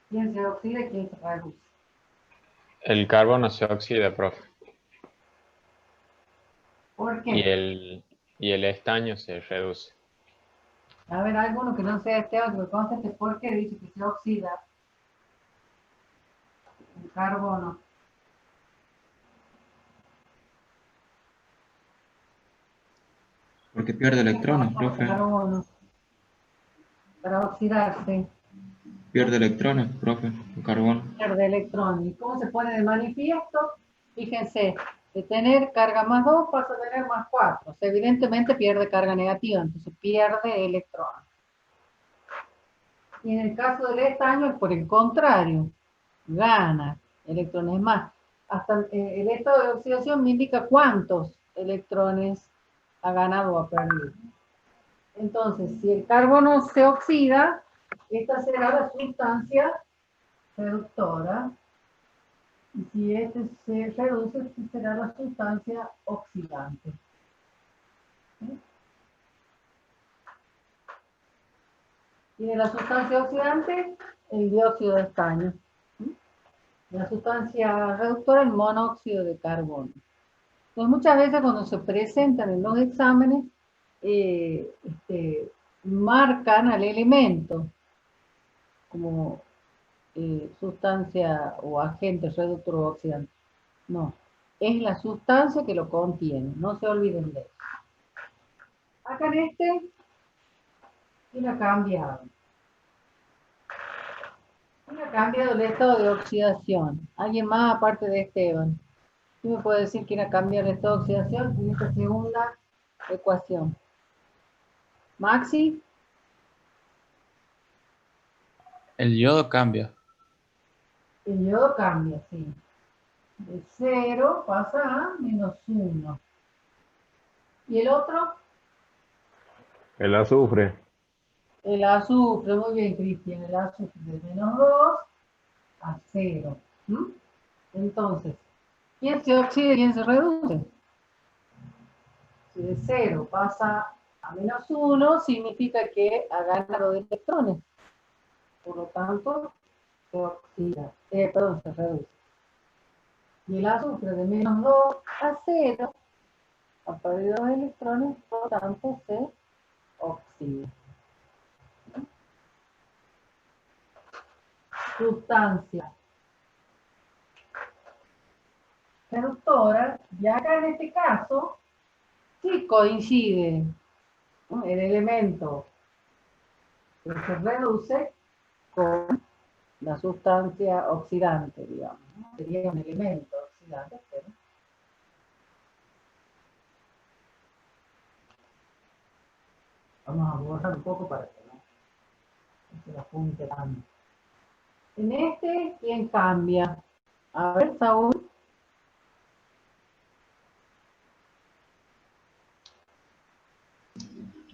¿quién se oxida y quién se reduce? El carbono se oxida, profe. ¿Por Y qué? el estaño se reduce. A ver, alguno que no sea este otro, conteste por qué dice que se oxida el carbono. Porque pierde ¿Qué electrones, pasa con el profe. carbono para oxidarse? Pierde electrones, profe, el carbón. Pierde electrones. ¿Y cómo se pone de manifiesto? Fíjense, de tener carga más 2 pasa a tener más 4. O sea, evidentemente pierde carga negativa, entonces pierde electrones. Y en el caso del estaño es por el contrario, gana electrones más. Hasta el estado de oxidación me indica cuántos electrones ha ganado o ha perdido. Entonces, si el carbono se oxida, esta será la sustancia reductora. Y si este se reduce, esta será la sustancia oxidante. ¿Sí? Tiene la sustancia oxidante, el dióxido de estaño. ¿Sí? La sustancia reductora, el monóxido de carbono. Entonces, muchas veces cuando se presentan en los exámenes, marcan al elemento como sustancia o agente reductor o oxidante. No, es la sustancia que lo contiene, no se olviden de eso. Acá en este, ¿quién ha cambiado? ¿Quién ha cambiado el estado de oxidación? ¿Alguien más aparte de Esteban? ¿Quién me puede decir quién ha cambiado el estado de oxidación en esta segunda ecuación? ¿Maxi? El yodo cambia. El yodo cambia, sí. De 0 pasa a -1. ¿Y el otro? El azufre. El azufre, muy bien, Cristian, el azufre de -2 a 0. ¿Mm? Entonces, ¿quién se oxida y quién se reduce? Si de 0 pasa a -1, significa que ha ganado de electrones. Por lo tanto, se oxida. Perdón, se reduce. Y el azufre de -2 a 0 ha perdido 2 electrones, por lo tanto, se oxida. Sustancia reductora, y acá en este caso, sí coincide, ¿no?, el elemento que se reduce con la sustancia oxidante, digamos, ¿no? Sería un elemento oxidante, pero vamos a borrar un poco para que no se apunte tanto. En este, ¿quién cambia? A ver, Saúl.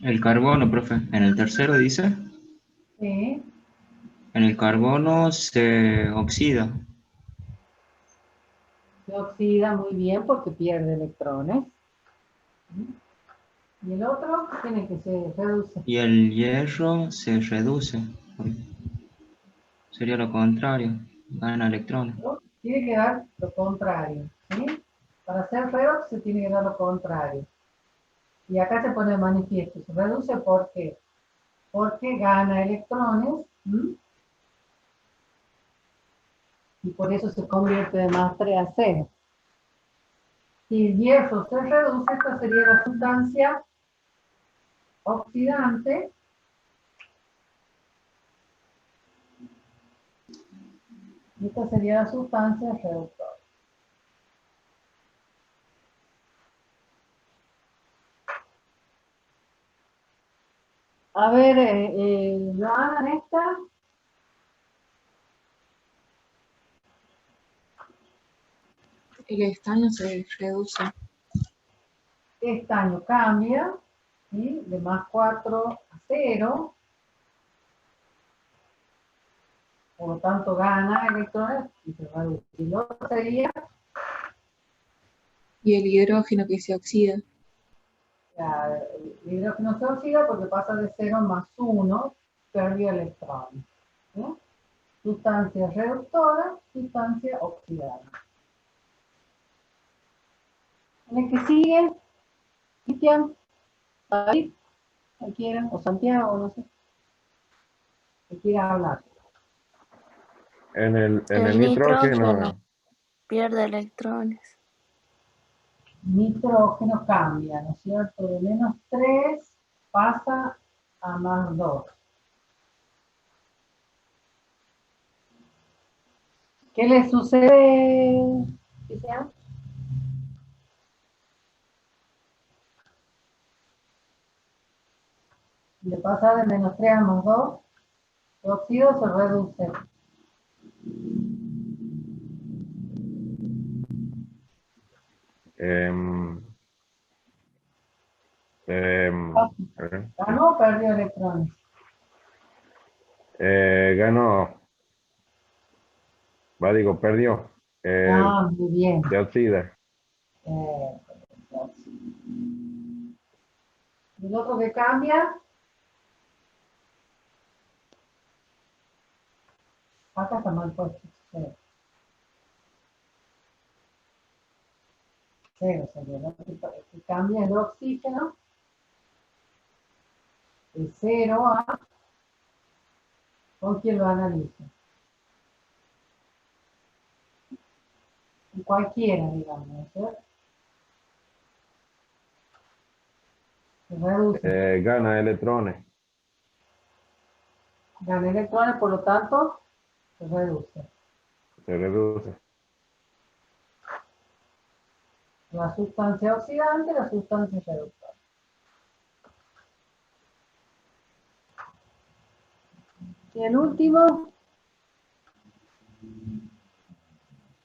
El carbono, profe, en el tercero dice, Sí, en el carbono se oxida. se oxida muy bien porque pierde electrones. Y el otro tiene que se reduce. Y el hierro se reduce. Sería lo contrario, gana electrones. ¿No? Tiene que dar lo contrario, ¿sí? Para hacer redox se tiene que dar lo contrario. Y acá se pone de manifiesto. Se reduce porque gana electrones, ¿m? Y por eso se convierte de +3 a 0. Si el hierro se reduce, esta sería la sustancia oxidante. Y esta sería la sustancia reductora. A ver, ¿lo hagan esta? El estaño se reduce. Estaño cambia, ¿sí?, de +4 a 0. Por lo tanto, gana electrones y se reduce. Y lo otro sería Y el hidrógeno que se oxida. el hidrógeno se oxida porque pasa de 0 +1, perdió electrones. ¿Sí? Sustancia reductora, sustancia oxidada. En el que sigue, Cristian, David, cualquiera, o Santiago, no sé, que quiera hablar. En el El nitrógeno nitrógeno, pierde electrones. Nitrógeno cambia, ¿no es cierto? De -3 pasa a +2. ¿Qué le sucede, Cristian? Le pasa de -3 a +2, el óxido se reduce. em, a ver, ¿Ganó o perdió electrones? ganó, digo, perdió, Muy bien. se oxida. El otro que cambia, acá está mal puesto. Cero. Cero sería, ¿no? Que cambia el oxígeno de 0 a, ¿con quién lo analiza? Cualquiera, digamos, ¿no es cierto? Se reduce. Gana electrones, Gana electrones, por lo tanto, se reduce. se reduce. La sustancia oxidante, la sustancia reductora. Y el último,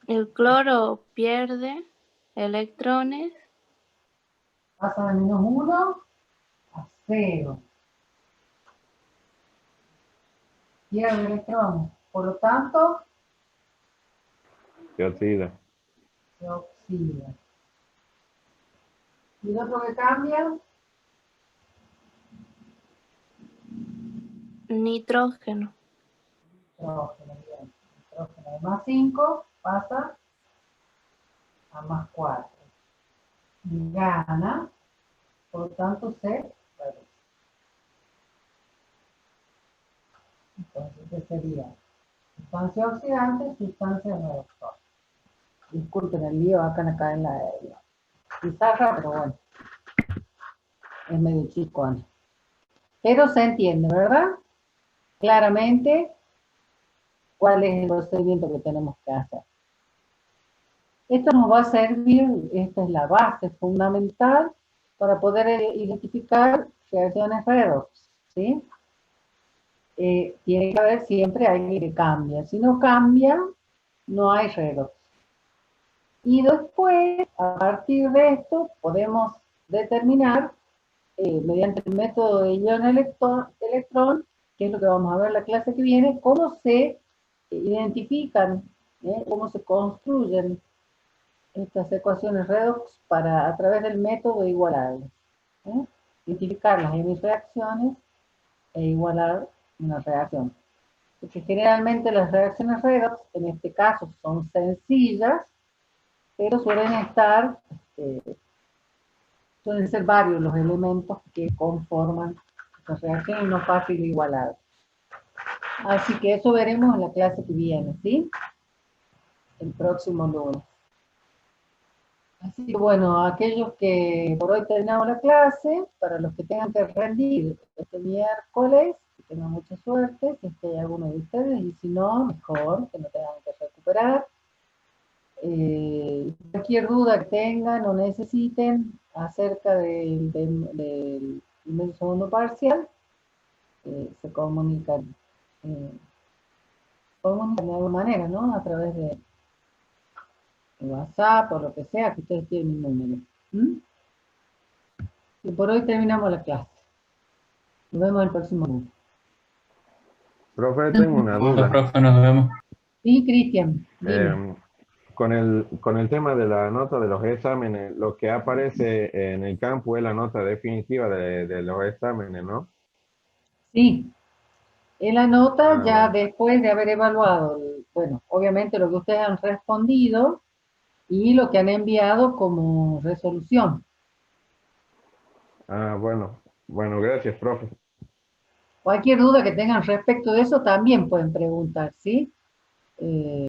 El cloro pierde electrones. pasa de -1 a 0. pierde electrones. Por lo tanto, Se oxida. se oxida. ¿Y el otro que cambia? Nitrógeno. Nitrógeno, bien. Nitrógeno de más 5 pasa a más 4. Gana, por lo tanto se reduce. Entonces, ¿qué sería? Sustancia oxidante, sustancia reductora. Disculpen el lío acá en la pizarra, pero bueno, es medio chicón. Pero se entiende, ¿verdad? Claramente, cuál es el procedimiento que tenemos que hacer. Esto nos va a servir, esta es la base fundamental para poder identificar reacciones redox, ¿sí? Tiene que haber siempre alguien que cambia. Si no cambia, no hay redox. Y después, a partir de esto, podemos determinar, mediante el método de ion-electrón, que es lo que vamos a ver en la clase que viene, cómo se identifican, cómo se construyen estas ecuaciones redox a través del método de igualable. Identificarlas en mis reacciones e igualar una reacción. Porque generalmente las reacciones redox, en este caso, son sencillas, pero suelen ser varios los elementos que conforman esta reacción y no fácil de igualar. Así que eso veremos en la clase que viene, ¿sí? El próximo lunes. Así que bueno, aquellos que por hoy terminamos la clase, para los que tengan que rendir este miércoles, que tengan mucha suerte, si es que hay alguno de ustedes, y si no, mejor, que no tengan que recuperar. Cualquier duda que tengan o necesiten acerca del primer y segundo parcial, se comunican de alguna manera, ¿no? A través de WhatsApp o lo que sea, que ustedes tienen mi número. Y por hoy terminamos la clase. Nos vemos el próximo lunes. Profe, tengo una Bueno, duda. profe, nos vemos. Sí, Cristian, dime. Con el tema de la nota de los exámenes, lo que aparece en el campo es la nota definitiva de los exámenes, ¿no? Sí. En la nota, ya Bueno. después de haber evaluado, bueno, obviamente lo que ustedes han respondido y lo que han enviado como resolución. Bueno. Bueno, gracias, profe. Cualquier duda que tengan respecto de eso también pueden preguntar, ¿sí?